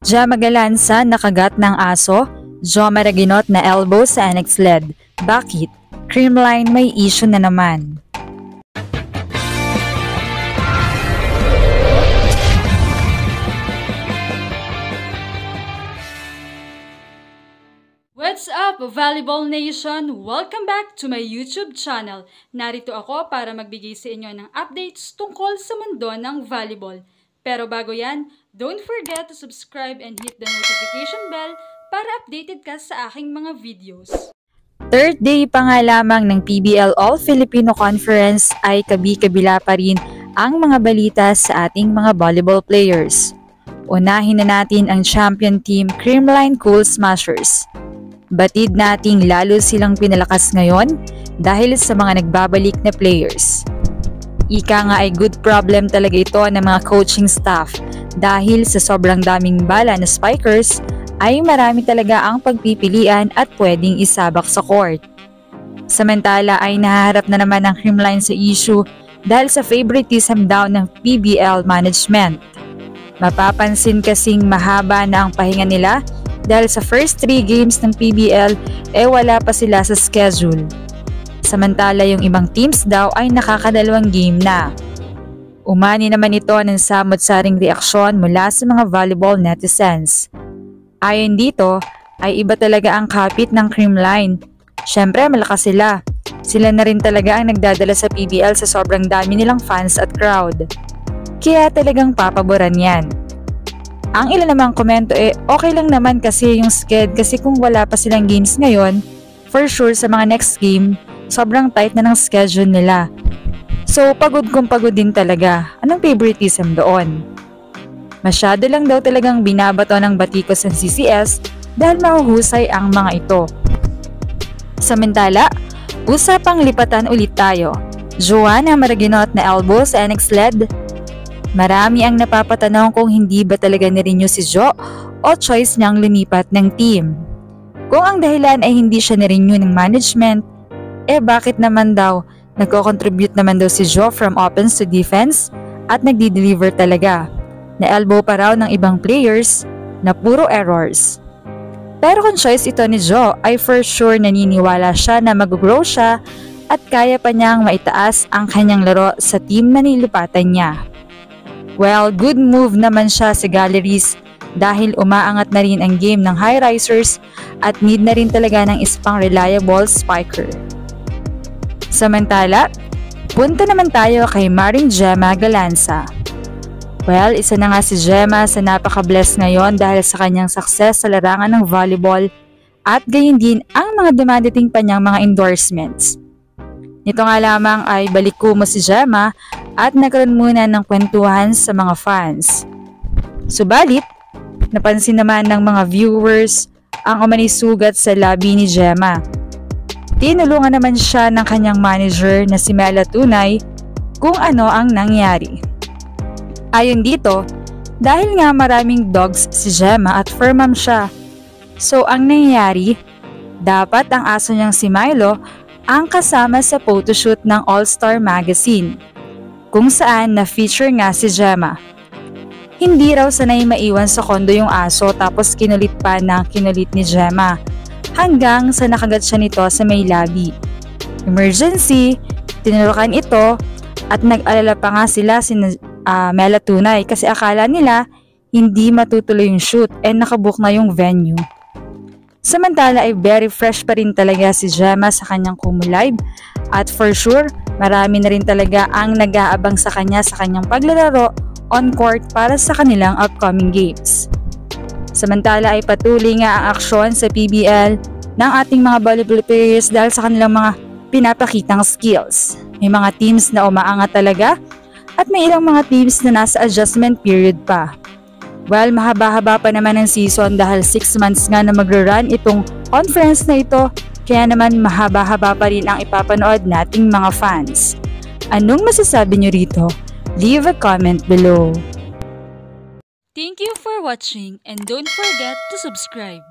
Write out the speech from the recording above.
Gemma Galanza nakagat ng aso, Jo Maraginot na elbow sa annex lead. Bakit? Creamline may issue na naman. What's up, Volleyball Nation? Welcome back to my YouTube channel. Narito ako para magbigay sa inyo ng updates tungkol sa mundo ng volleyball. Pero bago yan, don't forget to subscribe and hit the notification bell para updated ka sa aking mga videos. Third day pa nga lamang ng PBL All-Filipino Conference ay kabi-kabila pa rin ang mga balita sa ating mga volleyball players. Unahin na natin ang champion team Creamline Cool Smashers. Batid nating lalo silang pinalakas ngayon dahil sa mga nagbabalik na players. Ika nga ay good problem talaga ito ng mga coaching staff dahil sa sobrang daming bala na spikers ay marami talaga ang pagpipilian at pwedeng isabak sa court. Samantala ay nahaharap na naman ang Creamline sa issue dahil sa favoritism daw ng PBL management. Mapapansin kasing mahaba na ang pahinga nila dahil sa first 3 games ng PBL wala pa sila sa schedule. Samantala yung ibang teams daw ay nakakadalawang game na. Umani naman ito ng samot-saring reaksyon mula sa mga volleyball netizens. Ayon dito ay iba talaga ang kapit ng Creamline. Syempre malakas sila. Sila na rin talaga ang nagdadala sa PBL sa sobrang dami nilang fans at crowd. Kaya talagang papaboran yan. Ang ilan namang komento okay lang naman kasi yung sked kasi kung wala pa silang games ngayon, for sure sa mga next game, sobrang tight na ng schedule nila. So pagod kung pagod din talaga. Anong favoritism doon? Masyado lang daw talagang binabato ng batikos ng CCS dahil mahuhusay ang mga ito. Samantala, usapang lipatan ulit tayo. Joanna Maraginot na elbow sa NX LED. Marami ang napapatanong kung hindi ba talaga na-renew si Jo o choice niyang lumipat ng team. Kung ang dahilan ay hindi siya na-renew ng management, bakit naman daw nagko-contribute naman daw si Jo from offense to defense at nagdi-deliver talaga. Na-elbow pa raw ng ibang players na puro errors. Pero kung choice ito ni Jo ay for sure naniniwala siya na mag-grow siya at kaya pa niyang maitaas ang kanyang laro sa team na nilipatan niya. Well, good move naman siya sa galleries dahil umaangat na rin ang game ng high risers at need na rin talaga ng isang reliable spiker. Samantala, punta naman tayo kay Maring Gemma Galanza. Well, isa na nga si Gemma sa napaka-bless ngayon dahil sa kanyang success sa larangan ng volleyball at gayon din ang mga dumadating pa niyang mga endorsements. Nito nga lamang ay balik kumo si Gemma at nagkaroon muna ng kwentuhan sa mga fans. Subalit, napansin naman ng mga viewers ang umanisugat sa labi ni Gemma. Tinulungan naman siya ng kanyang manager na si Mela Tunay kung ano ang nangyari. Ayon dito, dahil nga maraming dogs si Gemma at fur mom siya. So ang nangyari, dapat ang aso niyang si Milo ang kasama sa photoshoot ng All-Star Magazine, kung saan na-feature nga si Gemma. Hindi raw sanay maiwan sa kondo yung aso tapos kinulit pa ng kinulit ni Gemma hanggang sa nakagat siya nito sa may labi. Emergency, tinurukan ito at nag-alala pa nga sila si Mela Tunay kasi akala nila hindi matutuloy yung shoot and nakabook na yung venue. Samantala ay very fresh pa rin talaga si Gemma sa kanyang Kumu Live at for sure marami na rin talaga ang nag-aabang sa kanya sa kanyang paglalaro on court para sa kanilang upcoming games. Samantala ay patuloy nga ang aksyon sa PBL ng ating mga volleyball players dahil sa kanilang mga pinapakitang skills. May mga teams na umaangat talaga at may ilang mga teams na nasa adjustment period pa. Well, mahaba-haba pa naman ang season dahil 6 months nga na magra-run itong conference na ito, kaya naman mahaba-haba pa rin ang ipapanood nating mga fans. Anong masasabi nyo rito? Leave a comment below. Thank you for watching and don't forget to subscribe.